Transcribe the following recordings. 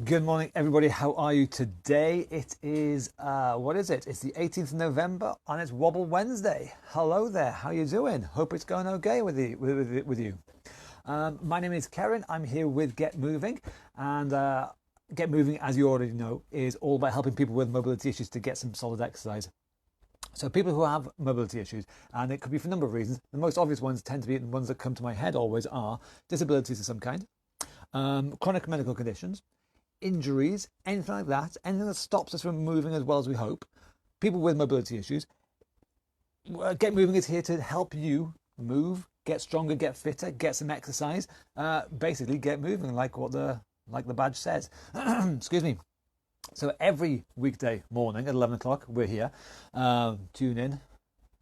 Good morning, everybody. How are you today? It is, what is it? It's the 18th of November and it's Wobble Wednesday. Hello there. How you doing? Hope it's going okay with you. My name is Karen. I'm here with Get Moving. And Get Moving, as you already know, is all about helping people with mobility issues to get some solid exercise. So people who have mobility issues, and it could be for a number of reasons. The most obvious ones tend to be the ones that come to my head always are disabilities of some kind, chronic medical conditions, injuries, anything like that, anything that stops us from moving as well as we hope. People with mobility issues. Get Moving is here to help you move, get stronger, get fitter, get some exercise. Basically, get moving, like the badge says. Excuse me. So every weekday morning at 11 o'clock, we're here. Tune in,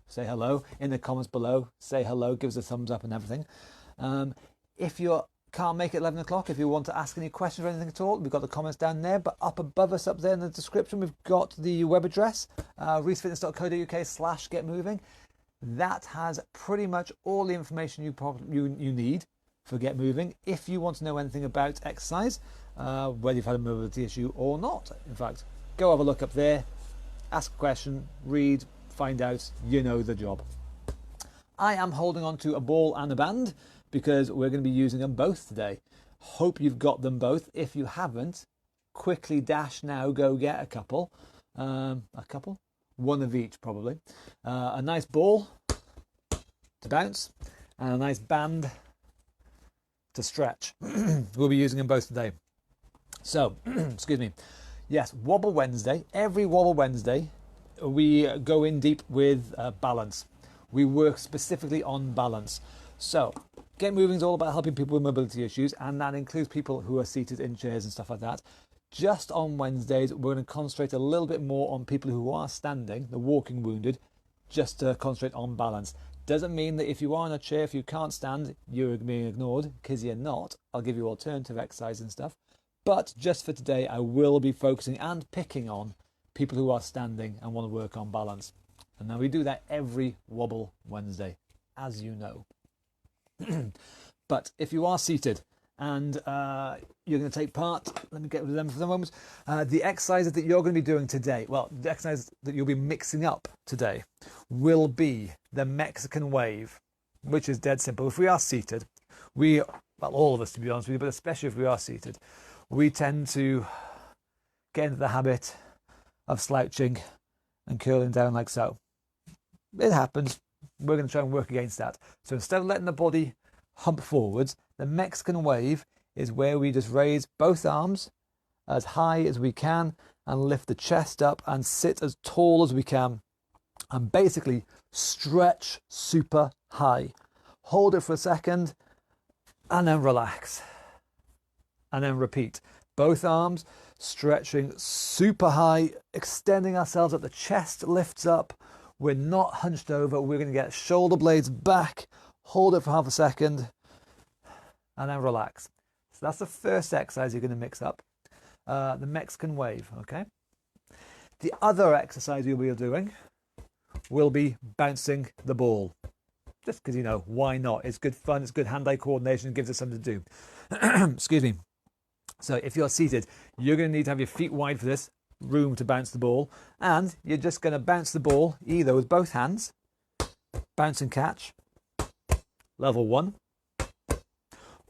say hello. In the comments below, say hello, give us a thumbs up and everything. If you can't make it 11 o'clock, if you want to ask any questions or anything at all, we've got the comments down there. But up above us, up there in the description, we've got the web address, reesefitness.co.uk/getmoving. That has pretty much all the information you need for Get Moving. If you want to know anything about exercise, whether you've had a mobility issue or not, in fact, go have a look up there, ask a question, read, find out, you know the job. I am holding on to a ball and a band because we're going to be using them both today. Hope you've got them both. If you haven't, quickly dash now, go get a couple. One of each probably. A nice ball to bounce and a nice band to stretch. We'll be using them both today. So, excuse me. Yes, Wobble Wednesday. Every Wobble Wednesday, we go in deep with balance. We work specifically on balance. So, Get Moving is all about helping people with mobility issues, and that includes people who are seated in chairs and stuff like that. Just on Wednesdays, we're going to concentrate a little bit more on people who are standing, the walking wounded, just to concentrate on balance. Doesn't mean that if you are in a chair, if you can't stand, you're being ignored, because you're not. I'll give you alternative exercise and stuff. But just for today, I will be focusing and picking on people who are standing and want to work on balance. And now we do that every Wobble Wednesday, as you know. But if you are seated and you're going to take part, let me get with them for the moment. The exercises that you're going to be doing today, well, the exercise that you'll be mixing up today will be the Mexican wave, which is dead simple. If we are seated, all of us to be honest with you, but especially if we are seated, we tend to get into the habit of slouching and curling down like so. It happens. We're going to try and work against that. So instead of letting the body hump forwards, the Mexican wave is where we just raise both arms as high as we can and lift the chest up and sit as tall as we can and basically stretch super high. Hold it for a second and then relax. And then repeat. Both arms stretching super high, extending ourselves up. The chest lifts up. We're not hunched over. We're going to get shoulder blades back. Hold it for half a second and then relax. So that's the first exercise you're going to mix up. The Mexican wave, okay? The other exercise you'll be doing will be bouncing the ball. Just because, why not? It's good fun. It's good hand-eye coordination. It gives us something to do. Excuse me. So if you're seated, you're going to need to have your feet wide for this, room to bounce the ball, and you're just going to bounce the ball either with both hands, bounce and catch, level 1,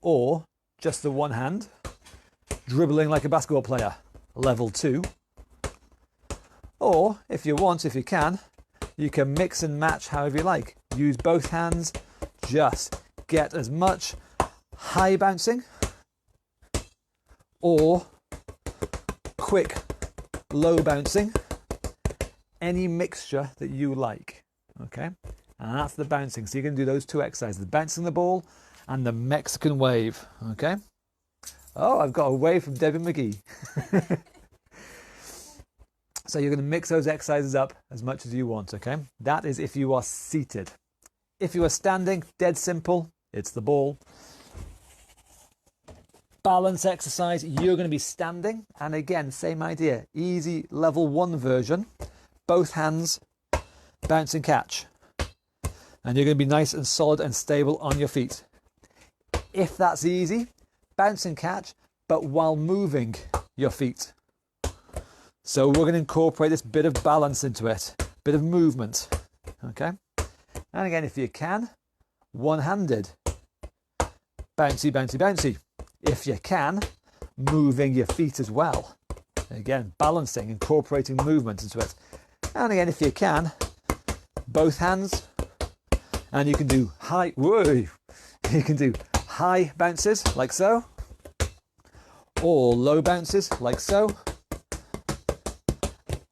or just the one hand, dribbling like a basketball player, level 2, or if you can mix and match however you like. Use both hands, just get as much high bouncing or quick low bouncing, any mixture that you like, okay? And that's the bouncing. So you're going to do those two exercises, the bouncing the ball and the Mexican wave, okay? Oh, I've got a wave from Debbie McGee. So you're going to mix those exercises up as much as you want, okay? That is if you are seated. If you are standing, dead simple, it's the ball. Balance exercise, you're going to be standing, and again, same idea, easy level 1 version, both hands, bounce and catch, and you're going to be nice and solid and stable on your feet. If that's easy, bounce and catch, but while moving, your feet. So we're going to incorporate this bit of balance into it, bit of movement, okay? And again, if you can, one-handed, bouncy, bouncy, bouncy. If you can, moving your feet as well. Again, balancing, incorporating movement into it. And again, if you can, both hands, and you can do high, whoa, you can do high bounces like so, or low bounces like so.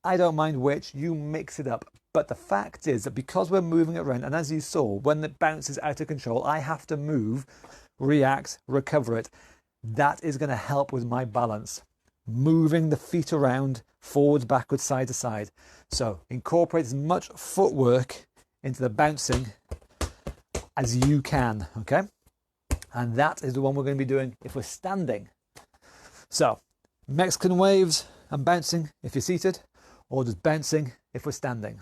I don't mind which, you mix it up. But the fact is that because we're moving it around, and as you saw, when it bounces out of control, I have to move, react, recover it. That is going to help with my balance. Moving the feet around, forwards, backwards, side to side. So incorporate as much footwork into the bouncing as you can, okay? And that is the one we're going to be doing if we're standing. So Mexican waves and bouncing if you're seated, or just bouncing if we're standing.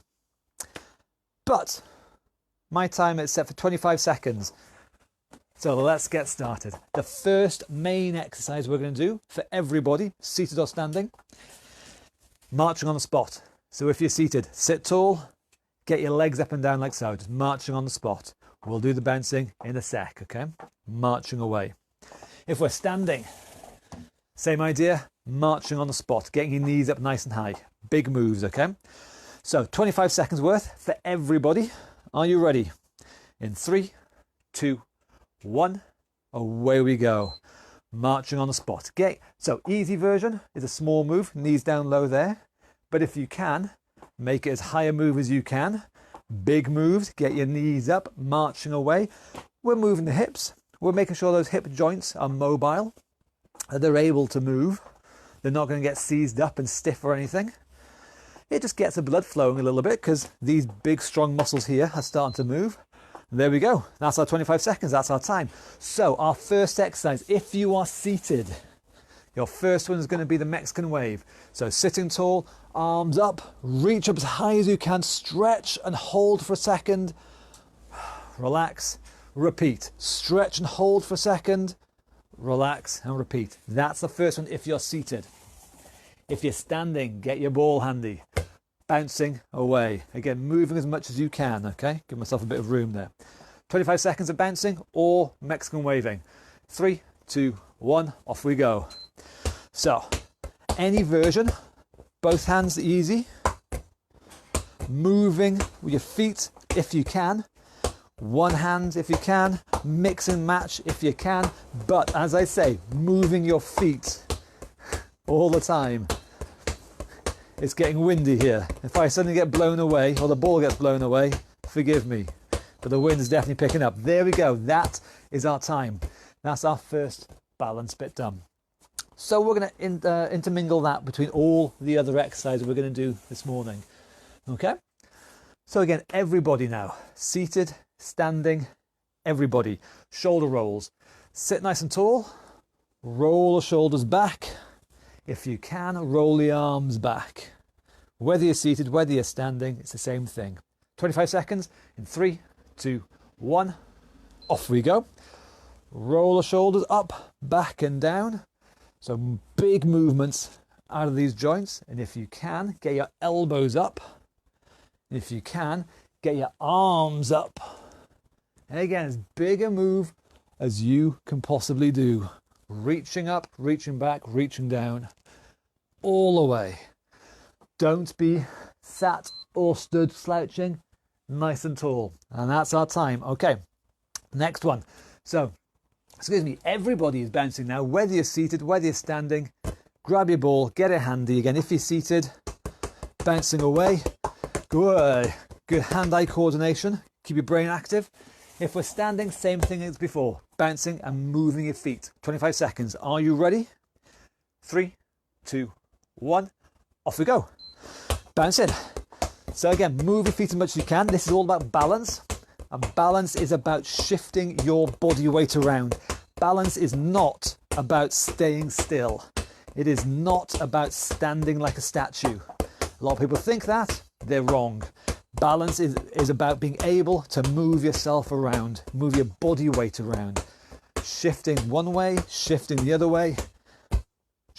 But my time is set for 25 seconds. So let's get started. The first main exercise we're going to do for everybody, seated or standing, marching on the spot. So if you're seated, sit tall, get your legs up and down like so, just marching on the spot. We'll do the bouncing in a sec, okay? Marching away. If we're standing, same idea, marching on the spot, getting your knees up nice and high. Big moves, okay? So 25 seconds worth for everybody. Are you ready? In 3, 2, 1, away we go. Marching on the spot. So easy version is a small move, knees down low there. But if you can, make it as high a move as you can. Big moves, get your knees up, marching away. We're moving the hips. We're making sure those hip joints are mobile, that they're able to move. They're not going to get seized up and stiff or anything. It just gets the blood flowing a little bit because these big strong muscles here are starting to move. There we go. That's our 25 seconds. That's our time. So our first exercise, if you are seated, your first one is going to be the Mexican wave. So sitting tall, arms up, reach up as high as you can, stretch and hold for a second. Relax, repeat. Stretch and hold for a second. Relax and repeat. That's the first one if you're seated. If you're standing, get your ball handy. Bouncing away. Again, moving as much as you can, okay? Give myself a bit of room there. 25 seconds of bouncing or Mexican waving. 3, 2, 1, off we go. So, any version, both hands easy. Moving with your feet if you can. One hand if you can. Mix and match if you can. But as I say, moving your feet all the time. It's getting windy here. If I suddenly get blown away, or the ball gets blown away, forgive me. But the wind is definitely picking up. There we go. That is our time. That's our first balance bit done. So we're going to intermingle that between all the other exercises we're going to do this morning. Okay? So again, everybody now. Seated, standing, everybody. Shoulder rolls. Sit nice and tall. Roll the shoulders back. If you can, roll the arms back. Whether you're seated, whether you're standing, it's the same thing. 25 seconds in 3, 2, 1. Off we go. Roll the shoulders up, back and down. So big movements out of these joints. And if you can, get your elbows up. If you can, get your arms up. And again, as big a move as you can possibly do. Reaching up, reaching back, reaching down, all the way. Don't be sat or stood slouching, nice and tall. And that's our time. Okay, next one. So, excuse me, everybody is bouncing now, whether you're seated, whether you're standing. Grab your ball, get it handy. Again, if you're seated, bouncing away. Good hand-eye coordination. Keep your brain active. If we're standing, same thing as before. Bouncing and moving your feet. 25 seconds. Are you ready? 3, 2, 1. Off we go. Bouncing. So again, move your feet as much as you can. This is all about balance. And balance is about shifting your body weight around. Balance is not about staying still. It is not about standing like a statue. A lot of people think that. They're wrong. Balance is about being able to move yourself around, move your body weight around, shifting one way, shifting the other way,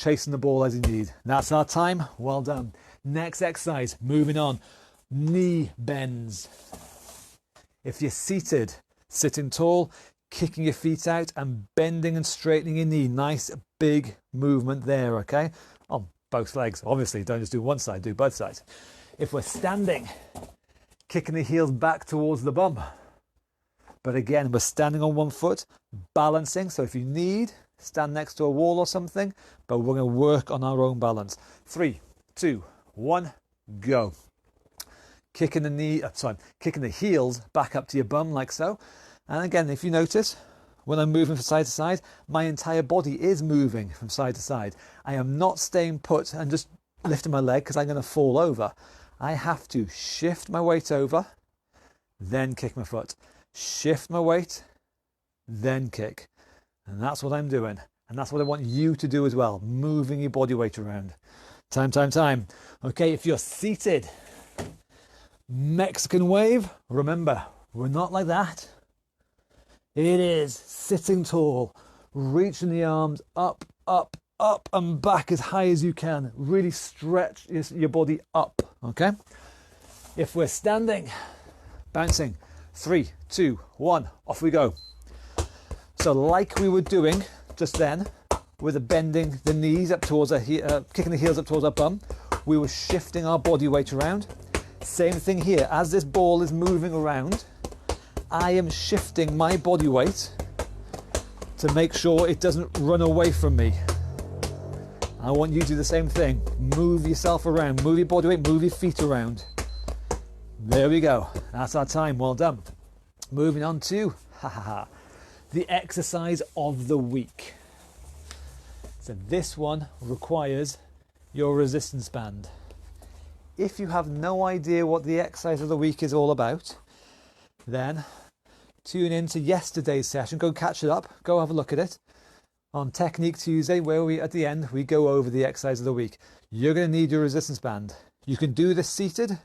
chasing the ball as you need. That's our time. Well done. Next exercise, moving on. Knee bends. If you're seated, sitting tall, kicking your feet out and bending and straightening your knee. Nice big movement there, okay? On both legs. Obviously, don't just do one side, do both sides. If we're standing, kicking the heels back towards the bum. But again, we're standing on one foot, balancing. So if you need, stand next to a wall or something, but we're going to work on our own balance. 3, 2, 1, go. Kicking the heels back up to your bum like so. And again, if you notice, when I'm moving from side to side, my entire body is moving from side to side. I am not staying put and just lifting my leg because I'm going to fall over. I have to shift my weight over, then kick my foot. Shift my weight, then kick. And that's what I'm doing. And that's what I want you to do as well, moving your body weight around. Time. Okay, if you're seated, Mexican wave, remember, we're not like that. It is sitting tall, reaching the arms up, and back as high as you can. Really stretch your body up, okay? If we're standing, bouncing, 3, 2, 1, off we go. So like we were doing just then, with the bending the knees up towards kicking the heels up towards our bum, we were shifting our body weight around. Same thing here. As this ball is moving around, I am shifting my body weight to make sure it doesn't run away from me. I want you to do the same thing. Move yourself around, move your body weight, move your feet around. There we go. That's our time. Well done. Moving on to the exercise of the week. So this one requires your resistance band. If you have no idea what the exercise of the week is all about, then tune in to yesterday's session. Go catch it up. Go have a look at it on Technique Tuesday, where at the end we go over the exercise of the week. You're going to need your resistance band. You can do this seated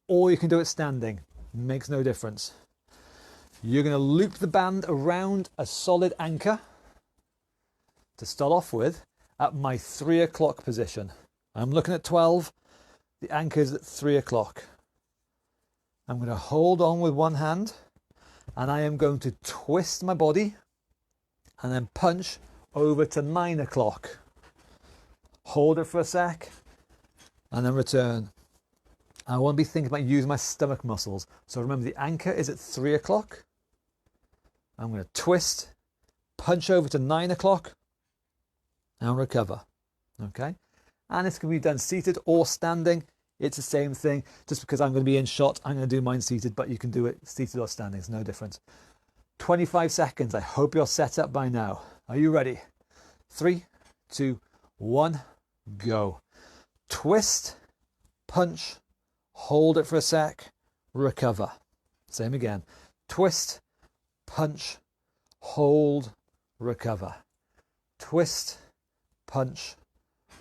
or you can do it standing. Makes no difference. You're going to loop the band around a solid anchor to start off with at my 3 o'clock position. I'm looking at 12. The anchor is at 3 o'clock. I'm going to hold on with one hand and I am going to twist my body and then punch over to 9 o'clock. Hold it for a sec and then return. I want to be thinking about using my stomach muscles. So remember, the anchor is at 3 o'clock. I'm going to twist, punch over to 9 o'clock and recover. Okay? And this can be done seated or standing. It's the same thing. Just because I'm going to be in shot, I'm going to do mine seated, but you can do it seated or standing. It's no difference. 25 seconds. I hope you're set up by now. Are you ready? 3, 2, 1, go. Twist, punch, hold it for a sec, recover. Same again. Twist, punch, hold, recover. Twist, punch,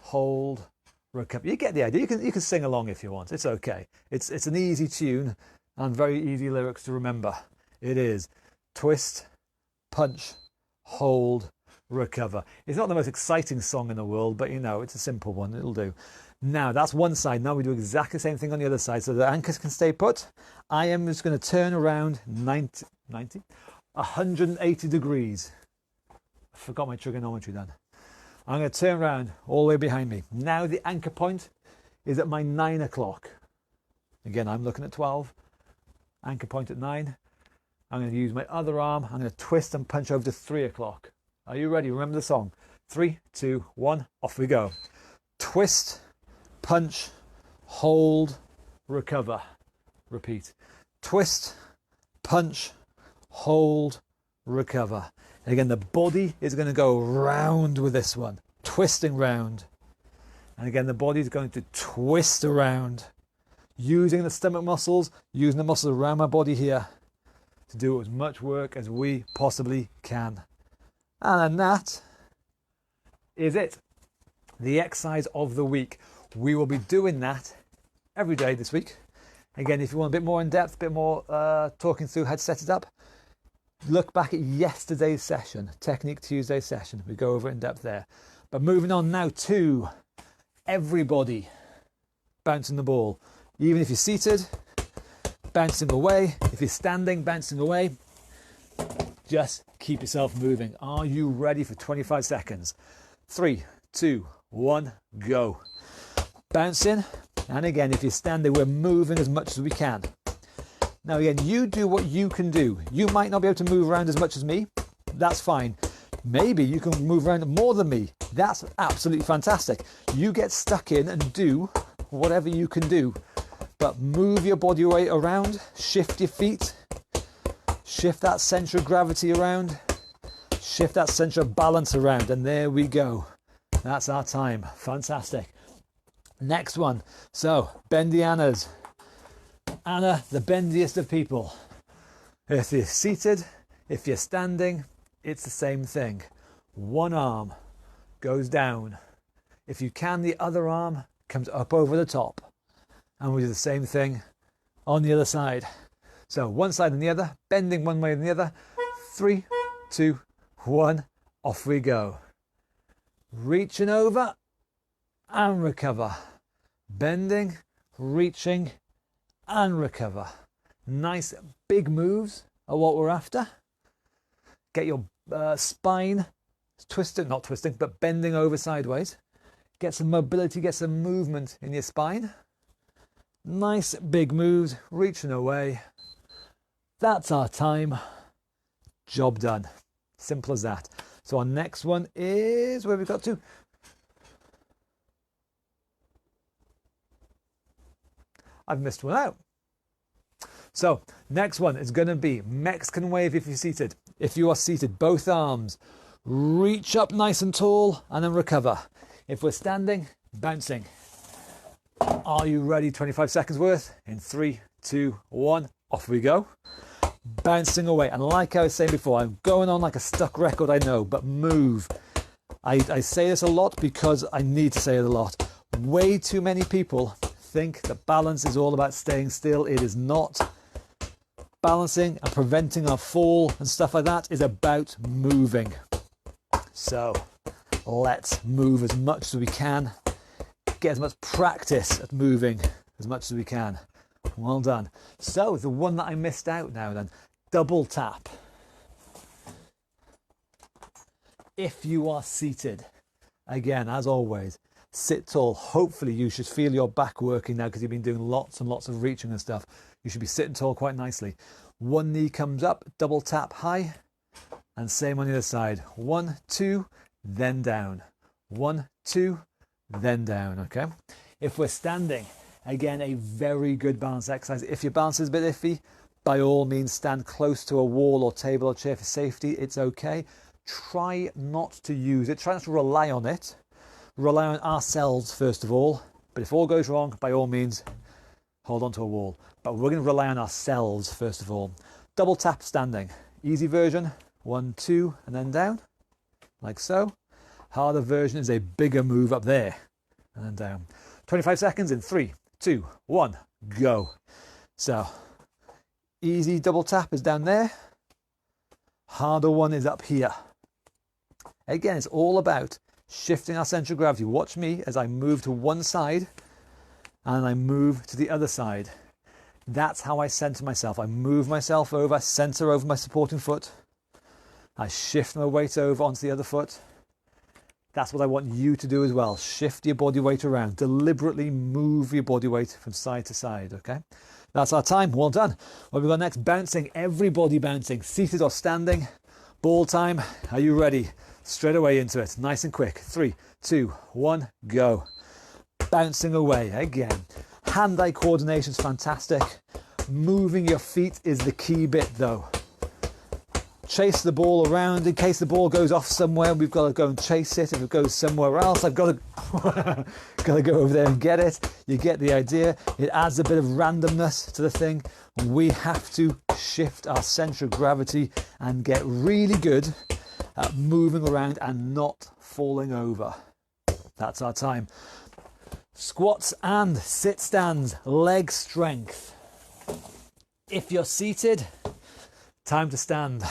hold, recover. You get the idea. You can sing along if you want. It's okay. It's an easy tune and very easy lyrics to remember. It is twist, punch, hold, recover. It's not the most exciting song in the world, but you know, it's a simple one. It'll do. Now that's one side. Now we do exactly the same thing on the other side. So the anchors can stay put. I am just going to turn around 180 degrees. I forgot my trigonometry then. I'm going to turn around all the way behind me. Now the anchor point is at my 9 o'clock. Again, I'm looking at 12. Anchor point at 9. I'm going to use my other arm. I'm going to twist and punch over to 3 o'clock. Are you ready? Remember the song. 3, 2, 1, off we go. Twist, punch, hold, recover. Repeat. Twist, punch, hold, recover. Again, the body is going to go round with this one, twisting round. And again, the body is going to twist around, using the stomach muscles, using the muscles around my body here to do as much work as we possibly can. And that is it. The exercise of the week. We will be doing that every day this week. Again, if you want a bit more in depth, a bit more talking through how to set it up, look back at yesterday's session, Technique Tuesday session. We go over it in depth there. But moving on now to everybody bouncing the ball. Even if you're seated, bouncing away. If you're standing, bouncing away. Just keep yourself moving. Are you ready for 25 seconds? 3, 2, 1, go. Bouncing. And again, if you're standing, we're moving as much as we can. Now again, you do what you can do. You might not be able to move around as much as me. That's fine. Maybe you can move around more than me. That's absolutely fantastic. You get stuck in and do whatever you can do. But move your body weight around, shift your feet, shift that center of gravity around, shift that center of balance around, and there we go. That's our time. Fantastic. Next one. So, bendy Annas. Anna, the bendiest of people. If you're seated, if you're standing, it's the same thing. One arm goes down. If you can, the other arm comes up over the top. And we do the same thing on the other side. So one side and the other, bending one way and the other. 3, 2, 1, off we go. Reaching over and recover. Bending, reaching and recover. Nice big moves are what we're after. Get your spine twisted, not twisting, but bending over sideways. Get some mobility, get some movement in your spine. Nice big moves, reaching away. That's our time. Job done. Simple as that. So our next one is, where we got to? I've missed one out. So next one is going to be Mexican wave if you're seated. If you are seated, both arms, reach up nice and tall and then recover. If we're standing, bouncing. Are you ready? 25 seconds worth. In 3, 2, 1, off we go. Bouncing away. And like I was saying before, I'm going on like a stuck record, I know, but move. I say this a lot because I need to say it a lot. Way too many people think that balance is all about staying still. It is not. Balancing and preventing our fall and stuff like that is about moving. So let's move as much as we can. Get as much practice at moving as much as we can. Well done. So the one that I missed out now then, double tap. If you are seated, again, as always, sit tall. Hopefully you should feel your back working now because you've been doing lots and lots of reaching and stuff. You should be sitting tall quite nicely. One knee comes up, double tap high, and same on the other side. 1, 2, then down. 1, 2, then down, okay? If we're standing, again, a very good balance exercise. If your balance is a bit iffy, by all means, stand close to a wall or table or chair for safety. It's okay. Try not to use it. Try not to rely on it. Rely on ourselves, first of all. But if all goes wrong, by all means, hold on to a wall. But we're going to rely on ourselves, first of all. Double tap standing. Easy version, 1, 2, and then down, like so. Harder version is a bigger move up there, and then down. 25 seconds in 3, 2, 1, go. So, easy double tap is down there. Harder one is up here. Again, it's all about shifting our center of gravity. Watch me as I move to one side and I move to the other side. That's how I center myself. I move myself over, center over my supporting foot. I shift my weight over onto the other foot. That's what I want you to do as well. Shift your body weight around. Deliberately move your body weight from side to side, okay? That's our time. Well done. What have we got next? Bouncing. Everybody bouncing. Seated or standing. Ball time. Are you ready? Straight away into it. Nice and quick. 3, 2, 1, go. Bouncing away again. Hand-eye coordination is fantastic. Moving your feet is the key bit though. Chase the ball around. In case the ball goes off somewhere, we've got to go and chase it. If it goes somewhere else, I've got to, got to go over there and get it. You get the idea. It adds a bit of randomness to the thing. We have to shift our center of gravity and get really good at moving around and not falling over. That's our time. Squats and sit stands, leg strength. If you're seated, time to stand.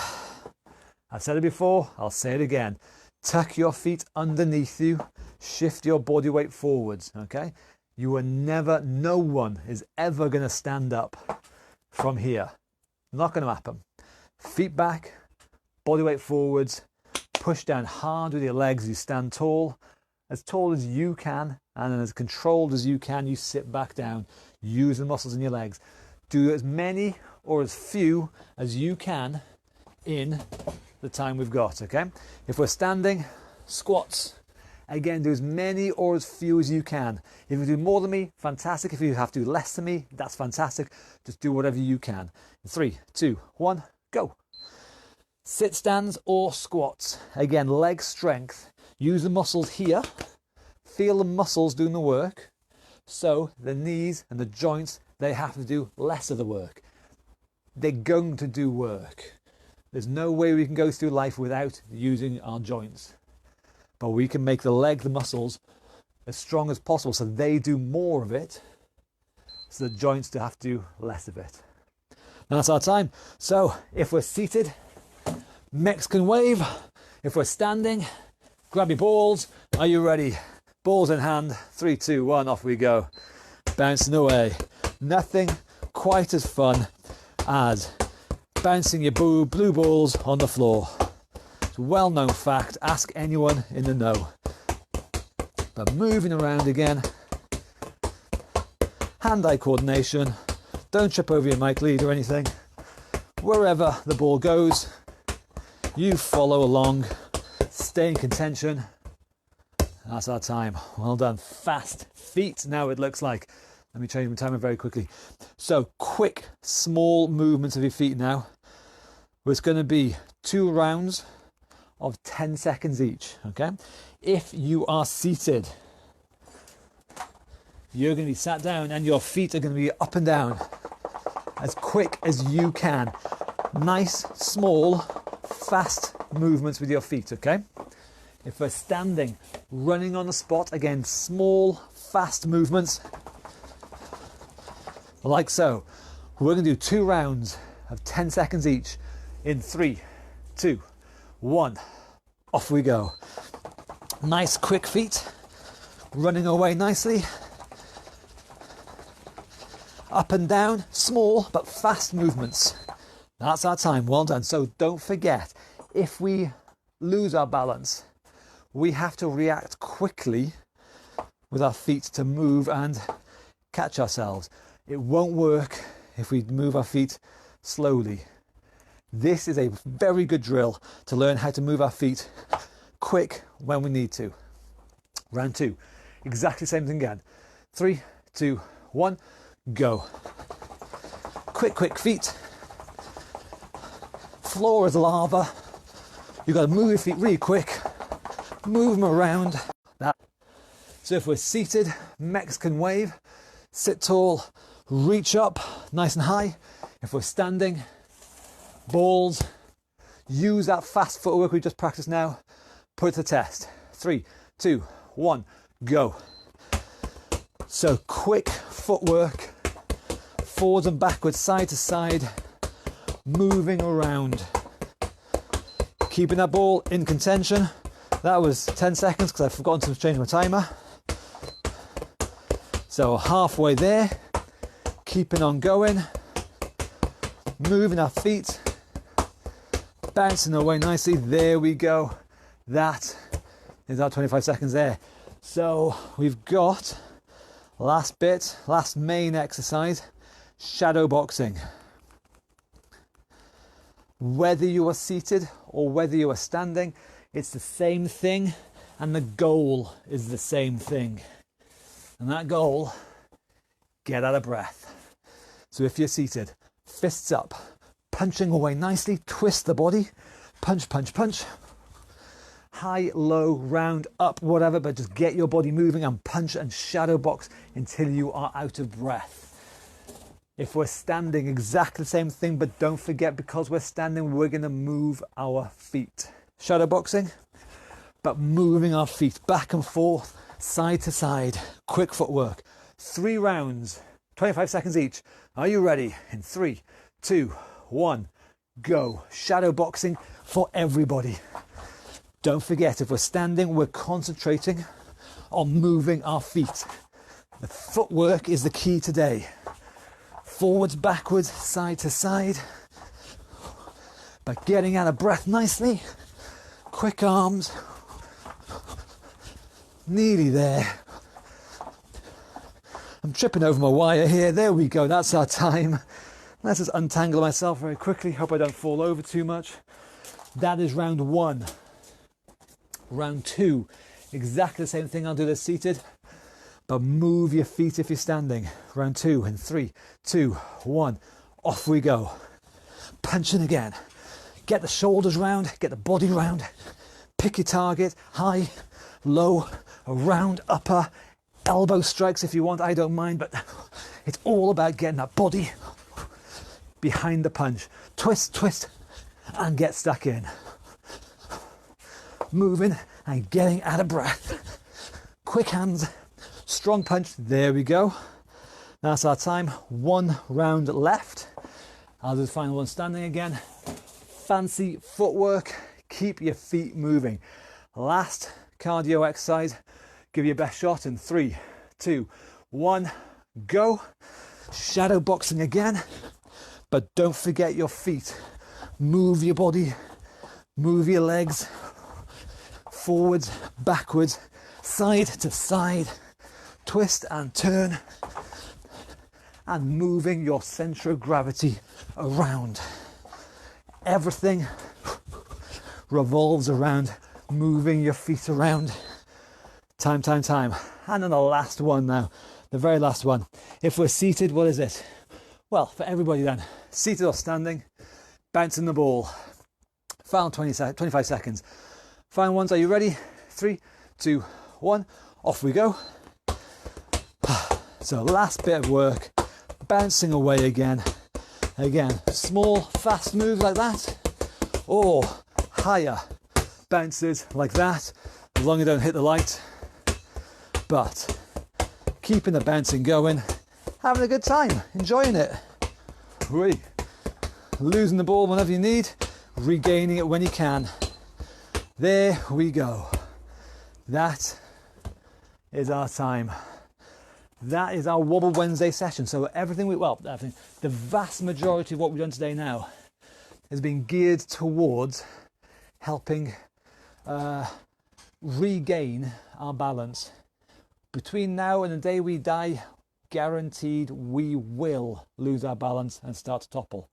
I've said it before, I'll say it again. Tuck your feet underneath you. Shift your body weight forwards, okay? You are never, no one is ever going to stand up from here. Not going to happen. Feet back, body weight forwards, push down hard with your legs. You stand tall as you can, and then as controlled as you can, you sit back down. Use the muscles in your legs. Do as many or as few as you can in the time we've got, okay? If we're standing, squats, again, do as many or as few as you can. If you do more than me, fantastic. If you have to do less than me, that's fantastic. Just do whatever you can. 3, 2, 1, go. Sit stands or squats. Again, leg strength. Use the muscles here. Feel the muscles doing the work. So the knees and the joints, they have to do less of the work. They're going to do work. There's no way we can go through life without using our joints. But we can make the leg, the muscles, as strong as possible so they do more of it, so the joints do have to do less of it. And that's our time. So if we're seated, Mexican wave. If we're standing, grab your balls. Are you ready? Balls in hand. 3, 2, 1, off we go. Bouncing away. Nothing quite as fun as bouncing your blue balls on the floor. It's a well-known fact. Ask anyone in the know. But moving around again. Hand-eye coordination. Don't trip over your mic lead or anything. Wherever the ball goes, you follow along. Stay in contention. That's our time. Well done. Fast feet now it looks like. Let me change my timer very quickly. So quick, small movements of your feet now. It's going to be 2 rounds of 10 seconds each, okay? If you are seated, you're going to be sat down and your feet are going to be up and down as quick as you can. Nice, small, fast movements with your feet, okay? If we're standing, running on the spot, again, small, fast movements, like so. We're going to do 2 rounds of 10 seconds each in 3, 2, 1. Off we go. Nice quick feet, running away nicely. Up and down, small but fast movements. That's our time. Well done. So don't forget, if we lose our balance, we have to react quickly with our feet to move and catch ourselves. It won't work if we move our feet slowly. This is a very good drill to learn how to move our feet quick when we need to. Round 2, exactly the same thing again. 3, 2, 1, go. Quick feet. Floor is lava. You've got to move your feet really quick. Move them around. So if we're seated, Mexican wave, sit tall, reach up nice and high. If we're standing, balls, use that fast footwork we just practiced now, put it to the test. 3, 2, 1, go. So quick footwork, forwards and backwards, side to side, moving around. Keeping that ball in contention. That was 10 seconds because I've forgotten to change my timer. So halfway there, keeping on going, moving our feet, bouncing away nicely. There we go. That is our 25 seconds there. So we've got last bit, last main exercise, shadow boxing. Whether you are seated or whether you are standing, it's the same thing and the goal is the same thing. And that goal, get out of breath. So if you're seated, fists up, punching away nicely, twist the body, punch, punch, punch. High, low, round, up, whatever, but just get your body moving and punch and shadow box until you are out of breath. If we're standing, exactly the same thing, but don't forget, because we're standing, we're going to move our feet. Shadow boxing, but moving our feet back and forth, side to side, quick footwork. 3 rounds, 25 seconds each. Are you ready? In 3, 2, 1, go. Shadow boxing for everybody. Don't forget, if we're standing, we're concentrating on moving our feet. The footwork is the key today. Forwards, backwards, side to side. But getting out of breath nicely. Quick arms. Nearly there. I'm tripping over my wire here. There we go. That's our time. Let's just untangle myself very quickly. Hope I don't fall over too much. That is round 1. Round 2. Exactly the same thing. I'll do this seated. But move your feet if you're standing. Round 2 in 3, 2, 1. Off we go. Punching again. Get the shoulders round. Get the body round. Pick your target. High, low, around, upper. Elbow strikes if you want, I don't mind, but it's all about getting that body behind the punch. Twist, twist, and get stuck in. Moving and getting out of breath. Quick hands, strong punch, there we go. That's our time. 1 round left. I'll do the final one standing again. Fancy footwork, keep your feet moving. Last cardio exercise. Give your best shot in 3, 2, 1, go. Shadow boxing again, but don't forget your feet. Move your body, move your legs, forwards, backwards, side to side, twist and turn, and moving your center of gravity around. Everything revolves around moving your feet around. Time, time, time. And then the last one now, the very last one. If we're seated, what is it? Well, for everybody then, seated or standing, bouncing the ball. Final 25 seconds. Final ones, are you ready? 3, 2, 1, off we go. So last bit of work, bouncing away again. Again, small, fast moves like that, or higher bounces like that, as long as you don't hit the light. But keeping the bouncing going, having a good time, enjoying it. Losing the ball whenever you need, regaining it when you can. There we go. That is our time. That is our Wobble Wednesday session. So the vast majority of what we've done today now has been geared towards helping regain our balance. Between now and the day we die, guaranteed we will lose our balance and start to topple.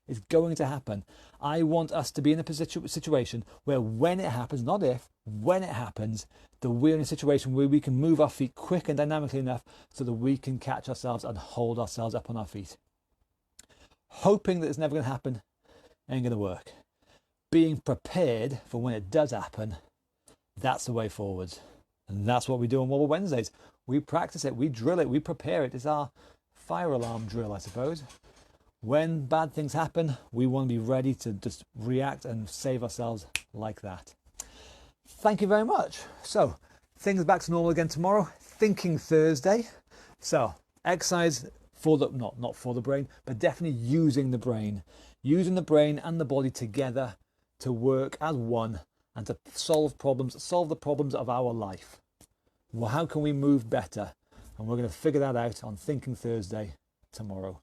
It's going to happen. I want us to be in a situation where when it happens, not if, when it happens, that we're in a situation where we can move our feet quick and dynamically enough so that we can catch ourselves and hold ourselves up on our feet. Hoping that it's never going to happen ain't going to work. Being prepared for when it does happen, that's the way forward. And that's what we do on Wobble Wednesdays. We practice it, we drill it, we prepare it. It's our fire alarm drill, I suppose. When bad things happen, we want to be ready to just react and save ourselves like that. Thank you very much. So, things back to normal again tomorrow. Thinking Thursday. So, exercise for the, not for the brain, but definitely using the brain. Using the brain and the body together to work as one and to solve the problems of our life. Well, how can we move better? And we're going to figure that out on Thinking Thursday tomorrow.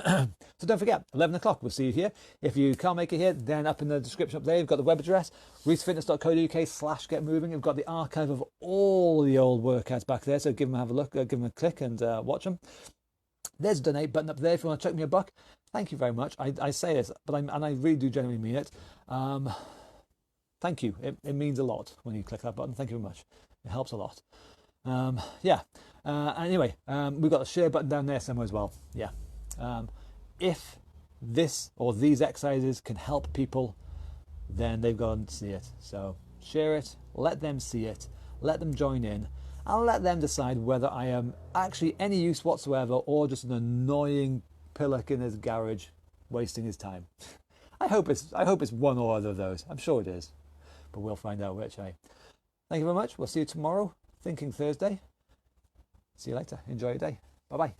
So don't forget, 11 o'clock, we'll see you here. If you can't make it here, then up in the description up there, you've got the web address, reesefitness.co.uk/getmoving. You've got the archive of all the old workouts back there, so give them a look, give them a click and watch them. There's a donate button up there if you want to chuck me a buck. Thank you very much. I say this, but I really do genuinely mean it. Thank you. It means a lot when you click that button. Thank you very much. It helps a lot. Anyway, we've got the share button down there somewhere as well. Yeah. If this or these exercises can help people, then they've got to see it. So share it, let them see it, let them join in, and let them decide whether I am actually any use whatsoever or just an annoying pillock in his garage wasting his time. I hope it's one or other of those. I'm sure it is, but we'll find out which. Thank you very much. We'll see you tomorrow, Thinking Thursday. See you later. Enjoy your day. Bye-bye.